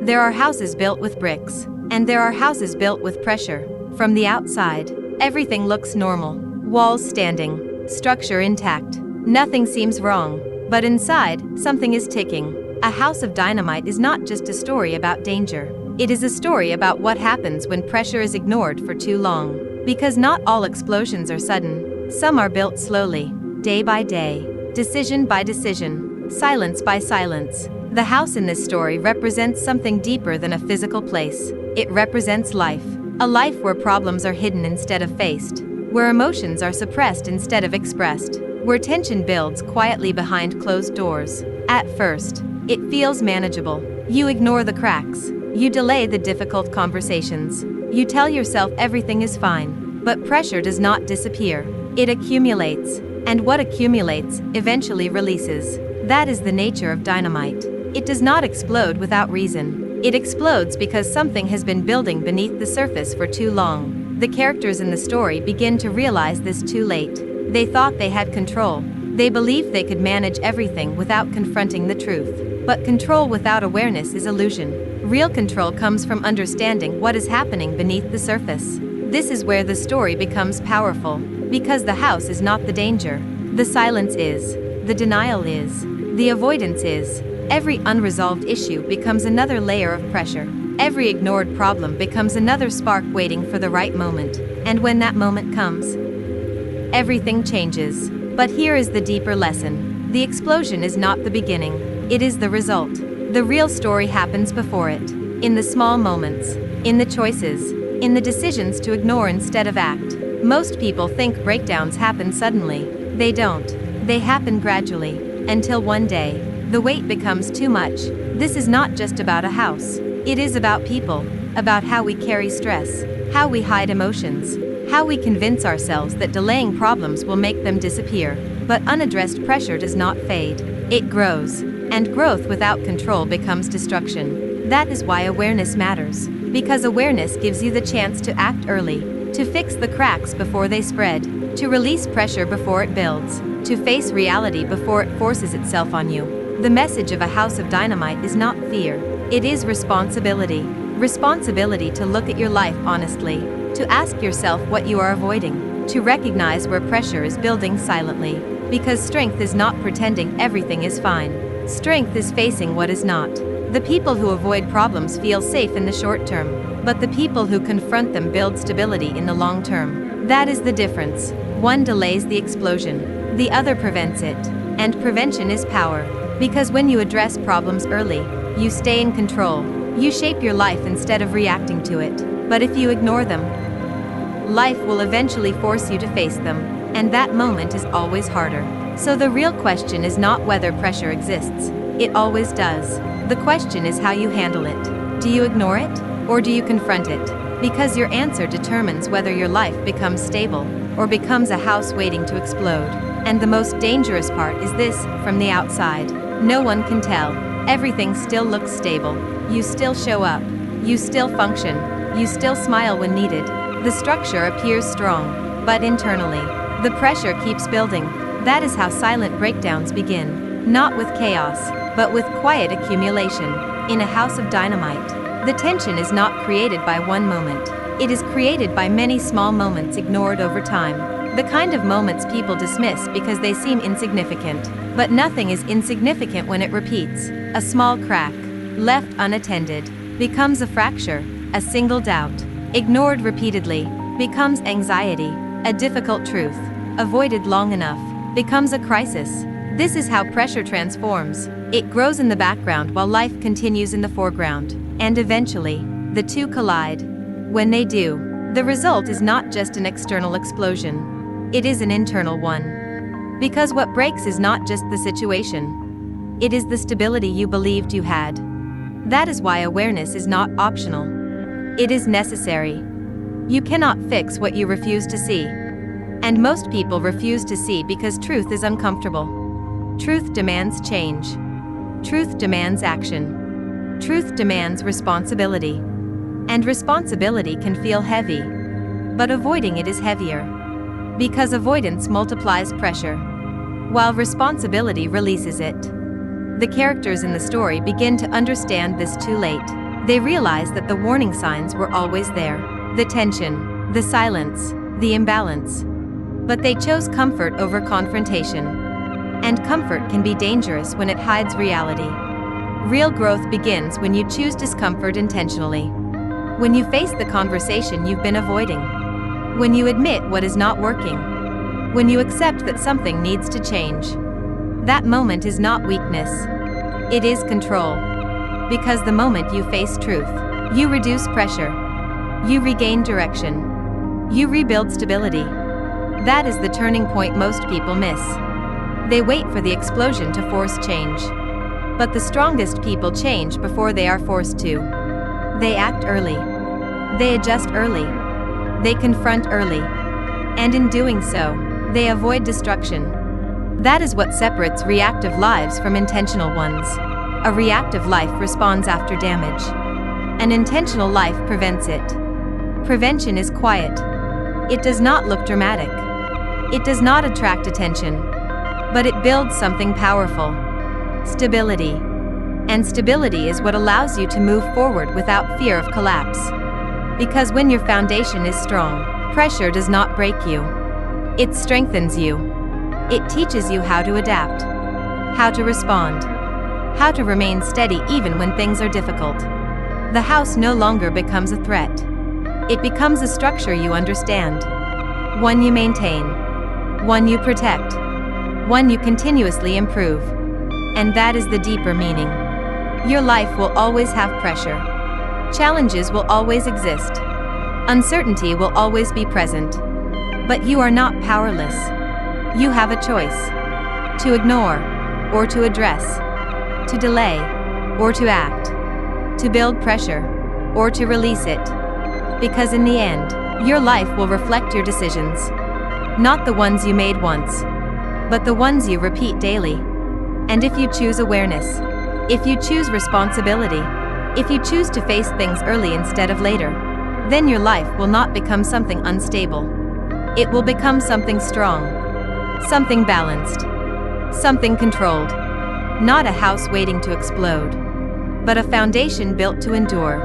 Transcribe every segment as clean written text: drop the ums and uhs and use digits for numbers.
There are houses built with bricks, and there are houses built with pressure. From the outside, everything looks normal. Walls standing, structure intact. Nothing seems wrong. But inside, something is ticking. A House of Dynamite is not just a story about danger. It is a story about what happens when pressure is ignored for too long. Because not all explosions are sudden. Some are built slowly, day by day, decision by decision, silence by silence. The house in this story represents something deeper than a physical place. It represents life. A life where problems are hidden instead of faced. Where emotions are suppressed instead of expressed. Where tension builds quietly behind closed doors. At first, it feels manageable. You ignore the cracks. You delay the difficult conversations. You tell yourself everything is fine. But pressure does not disappear. It accumulates. And what accumulates, eventually releases. That is the nature of dynamite. It does not explode without reason. It explodes because something has been building beneath the surface for too long. The characters in the story begin to realize this too late. They thought they had control. They believed they could manage everything without confronting the truth. But control without awareness is illusion. Real control comes from understanding what is happening beneath the surface. This is where the story becomes powerful. Because the house is not the danger. The silence is. The denial is. The avoidance is. Every unresolved issue becomes another layer of pressure. Every ignored problem becomes another spark waiting for the right moment. And when that moment comes, everything changes. But here is the deeper lesson. The explosion is not the beginning. It is the result. The real story happens before it. In the small moments. In the choices. In the decisions to ignore instead of act. Most people think breakdowns happen suddenly. They don't. They happen gradually. Until one day, the weight becomes too much. This is not just about a house. It is about people. About how we carry stress. How we hide emotions. How we convince ourselves that delaying problems will make them disappear. But unaddressed pressure does not fade. It grows. And growth without control becomes destruction. That is why awareness matters. Because awareness gives you the chance to act early. To fix the cracks before they spread. To release pressure before it builds. To face reality before it forces itself on you. The message of A House of Dynamite is not fear. It is responsibility. Responsibility to look at your life honestly. To ask yourself what you are avoiding. To recognize where pressure is building silently. Because strength is not pretending everything is fine. Strength is facing what is not. The people who avoid problems feel safe in the short term. But the people who confront them build stability in the long term. That is the difference. One delays the explosion. The other prevents it. And prevention is power. Because when you address problems early, you stay in control. You shape your life instead of reacting to it. But if you ignore them, life will eventually force you to face them. And that moment is always harder. So the real question is not whether pressure exists. It always does. The question is how you handle it. Do you ignore it? Or do you confront it? Because your answer determines whether your life becomes stable, or becomes a house waiting to explode. And the most dangerous part is this, from the outside. No one can tell. Everything still looks stable. You still show up. You still function. You still smile when needed. The structure appears strong. But internally, the pressure keeps building. That is how silent breakdowns begin. Not with chaos, but with quiet accumulation. In A House of Dynamite, the tension is not created by one moment. It is created by many small moments ignored over time. The kind of moments people dismiss because they seem insignificant. But nothing is insignificant when it repeats. A small crack, left unattended, becomes a fracture. A single doubt, ignored repeatedly, becomes anxiety. A difficult truth, avoided long enough, becomes a crisis. This is how pressure transforms. It grows in the background while life continues in the foreground. And eventually, the two collide. When they do, the result is not just an external explosion. It is an internal one. Because what breaks is not just the situation. It is the stability you believed you had. That is why awareness is not optional. It is necessary. You cannot fix what you refuse to see. And most people refuse to see because truth is uncomfortable. Truth demands change. Truth demands action. Truth demands responsibility. And responsibility can feel heavy. But avoiding it is heavier. Because avoidance multiplies pressure, while responsibility releases it. The characters in the story begin to understand this too late. They realize that the warning signs were always there: the tension, the silence, the imbalance. But they chose comfort over confrontation. And comfort can be dangerous when it hides reality. Real growth begins when you choose discomfort intentionally. When you face the conversation you've been avoiding. When you admit what is not working. When you accept that something needs to change. That moment is not weakness. It is control. Because the moment you face truth, you reduce pressure. You regain direction. You rebuild stability. That is the turning point most people miss. They wait for the explosion to force change. But the strongest people change before they are forced to. They act early. They adjust early. They confront early. And in doing so, they avoid destruction. That is what separates reactive lives from intentional ones. A reactive life responds after damage. An intentional life prevents it. Prevention is quiet. It does not look dramatic. It does not attract attention. But it builds something powerful. Stability. And stability is what allows you to move forward without fear of collapse. Because when your foundation is strong, pressure does not break you. It strengthens you. It teaches you how to adapt, how to respond, how to remain steady even when things are difficult. The house no longer becomes a threat. It becomes a structure you understand. One you maintain. One you protect. One you continuously improve. And that is the deeper meaning. Your life will always have pressure. Challenges will always exist. Uncertainty will always be present. But you are not powerless. You have a choice. To ignore, or to address. To delay, or to act. To build pressure, or to release it. Because in the end, your life will reflect your decisions. Not the ones you made once, but the ones you repeat daily. And if you choose awareness, if you choose responsibility, if you choose to face things early instead of later, then your life will not become something unstable. It will become something strong, something balanced, something controlled. Not a house waiting to explode, but a foundation built to endure.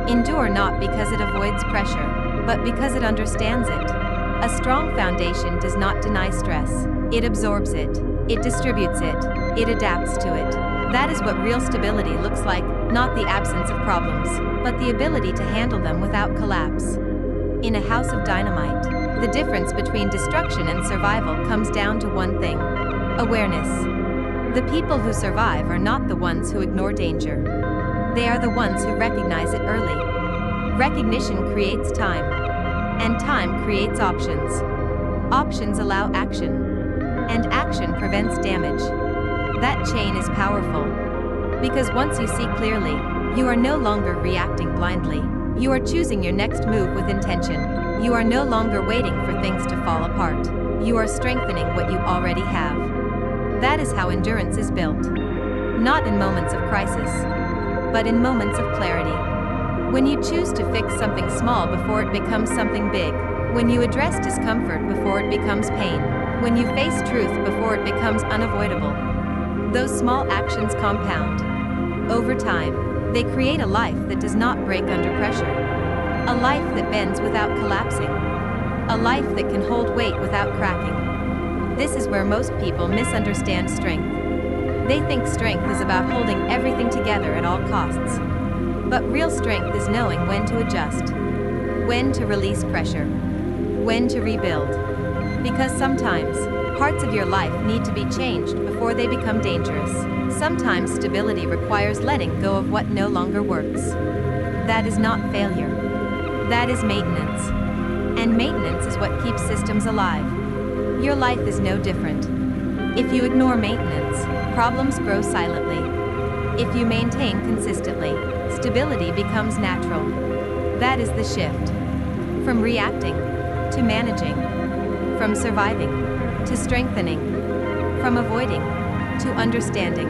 Endure not because it avoids pressure, but because it understands it. A strong foundation does not deny stress. It absorbs it. It distributes it. It adapts to it. That is what real stability looks like, not the absence of problems, but the ability to handle them without collapse. In A House of Dynamite, the difference between destruction and survival comes down to one thing: awareness. The people who survive are not the ones who ignore danger. They are the ones who recognize it early. Recognition creates time, and time creates options. Options allow action, and action prevents damage. That chain is powerful, because once you see clearly, you are no longer reacting blindly. You are choosing your next move with intention. You are no longer waiting for things to fall apart. You are strengthening what you already have. That is how endurance is built. Not in moments of crisis, but in moments of clarity. When you choose to fix something small before it becomes something big. When you address discomfort before it becomes pain. When you face truth before it becomes unavoidable. Those small actions compound. Over time, they create a life that does not break under pressure. A life that bends without collapsing. A life that can hold weight without cracking. This is where most people misunderstand strength. They think strength is about holding everything together at all costs. But real strength is knowing when to adjust, when to release pressure, when to rebuild. Because sometimes, parts of your life need to be changed before they become dangerous. Sometimes stability requires letting go of what no longer works. That is not failure. That is maintenance. And maintenance is what keeps systems alive. Your life is no different. If you ignore maintenance, problems grow silently. If you maintain consistently, stability becomes natural. That is the shift. From reacting to managing. From surviving to strengthening. From avoiding to understanding.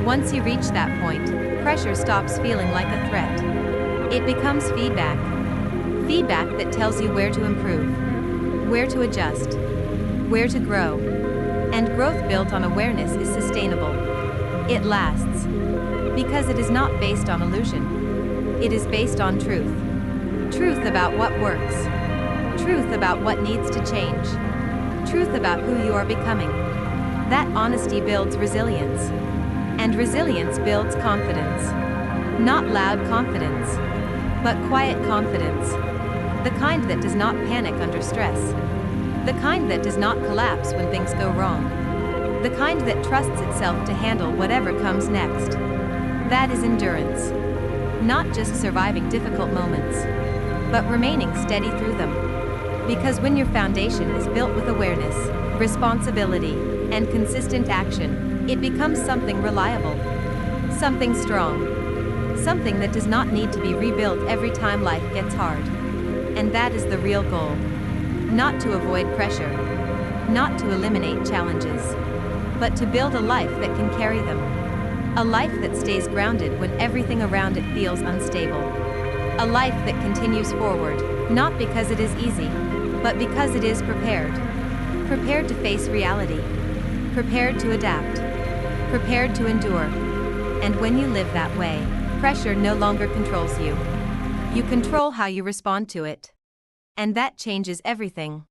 Once you reach that point, pressure stops feeling like a threat. It becomes feedback. Feedback that tells you where to improve, where to adjust, where to grow. And growth built on awareness is sustainable. It lasts. Because it is not based on illusion. It is based on truth. Truth about what works. Truth about what needs to change. Truth about who you are becoming. That honesty builds resilience. And resilience builds confidence. Not loud confidence, but quiet confidence. The kind that does not panic under stress. The kind that does not collapse when things go wrong. The kind that trusts itself to handle whatever comes next. That is endurance. Not just surviving difficult moments, but remaining steady through them. Because when your foundation is built with awareness, responsibility, and consistent action, it becomes something reliable. Something strong. Something that does not need to be rebuilt every time life gets hard. And that is the real goal. Not to avoid pressure. Not to eliminate challenges. But to build a life that can carry them. A life that stays grounded when everything around it feels unstable. A life that continues forward, not because it is easy, but because it is prepared. Prepared to face reality. Prepared to adapt. Prepared to endure. And when you live that way, pressure no longer controls you. You control how you respond to it. And that changes everything.